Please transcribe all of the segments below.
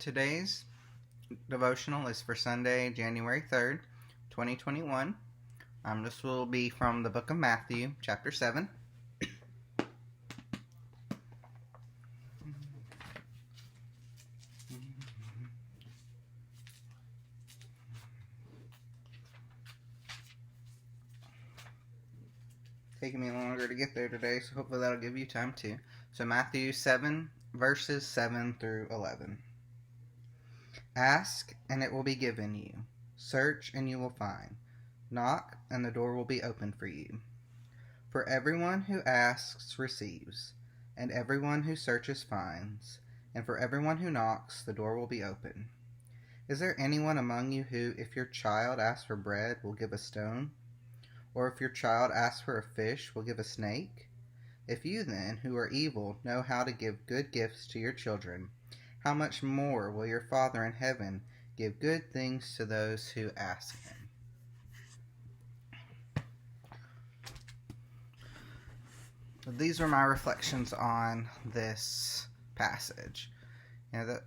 Today's devotional is for Sunday, January 3rd, 2021. This will be from the book of Matthew, chapter 7. Taking me longer to get there today, so hopefully that'll give you time too. So Matthew 7, verses 7 through 11. Ask, and it will be given you. Search, and you will find. Knock, and the door will be opened for you. For everyone who asks receives, and everyone who searches finds, and for everyone who knocks, the door will be open. Is there anyone among you who, if your child asks for bread, will give a stone? Or if your child asks for a fish, will give a snake? If you then, who are evil, know how to give good gifts to your children, how much more will your Father in heaven give good things to those who ask him? These were my reflections on this passage.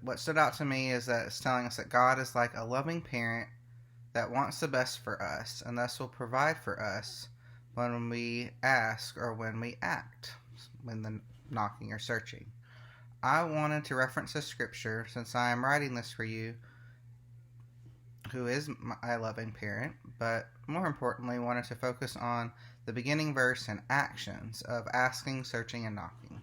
What stood out to me is that it's telling us that God is like a loving parent that wants the best for us, and thus will provide for us when we ask or when we act, when the knocking or searching. I wanted to reference a scripture since I am writing this for you, who is my loving parent, but more importantly wanted to focus on the beginning verse and actions of asking, searching, and knocking.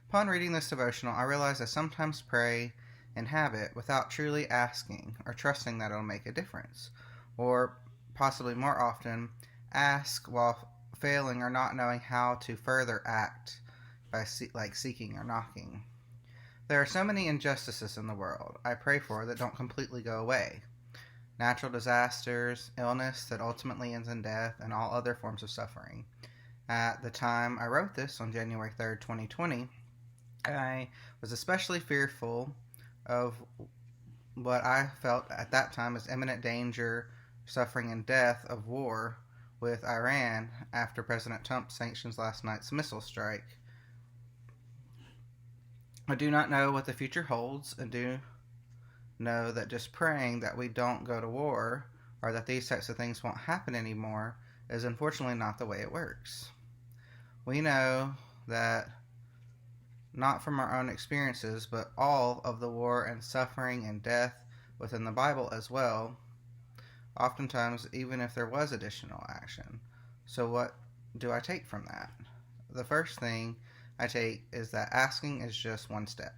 Upon reading this devotional, I realized I sometimes pray in habit without truly asking or trusting that it'll make a difference, or possibly more often, ask while failing or not knowing how to further act by seeking or knocking. There are so many injustices in the world I pray for that don't completely go away. Natural disasters, illness that ultimately ends in death, and all other forms of suffering. At the time I wrote this on January 3rd, 2020, I was especially fearful of what I felt at that time as imminent danger, suffering, and death of war with Iran after President Trump sanctions last night's missile strike. I do not know what the future holds, and do know that just praying that we don't go to war or that these types of things won't happen anymore is unfortunately not the way it works. We know that not from our own experiences, but all of the war and suffering and death within the Bible as well, oftentimes even if there was additional action. So what do I take from that? The first thing I take is that asking is just one step.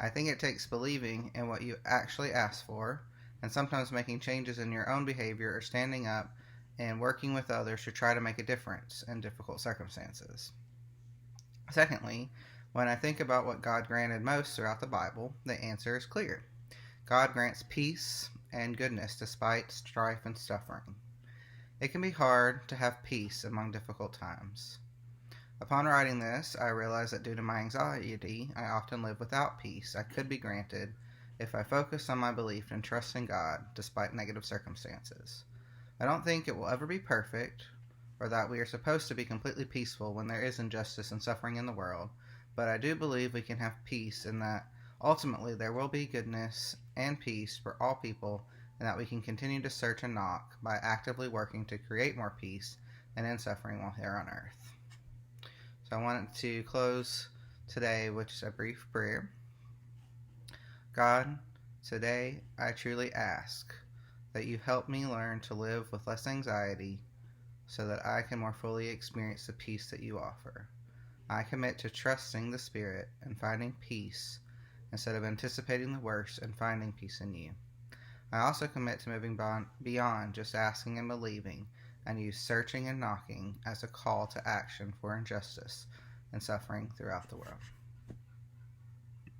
I think it takes believing in what you actually ask for, and sometimes making changes in your own behavior or standing up and working with others to try to make a difference in difficult circumstances. Secondly, when I think about what God granted most throughout the Bible, the answer is clear. God grants peace and goodness despite strife and suffering. It can be hard to have peace among difficult times. Upon writing this, I realized that due to my anxiety, I often live without peace I could be granted if I focus on my belief and trust in God despite negative circumstances. I don't think it will ever be perfect, or that we are supposed to be completely peaceful when there is injustice and suffering in the world, but I do believe we can have peace in that ultimately there will be goodness and peace for all people, and that we can continue to search and knock by actively working to create more peace and end suffering while here on earth. So I wanted to close today with just a brief prayer. God, today I truly ask that you help me learn to live with less anxiety so that I can more fully experience the peace that you offer. I commit to trusting the Spirit and finding peace instead of anticipating the worst and finding peace in you. I also commit to moving beyond just asking and believing, and use searching and knocking as a call to action for injustice and suffering throughout the world.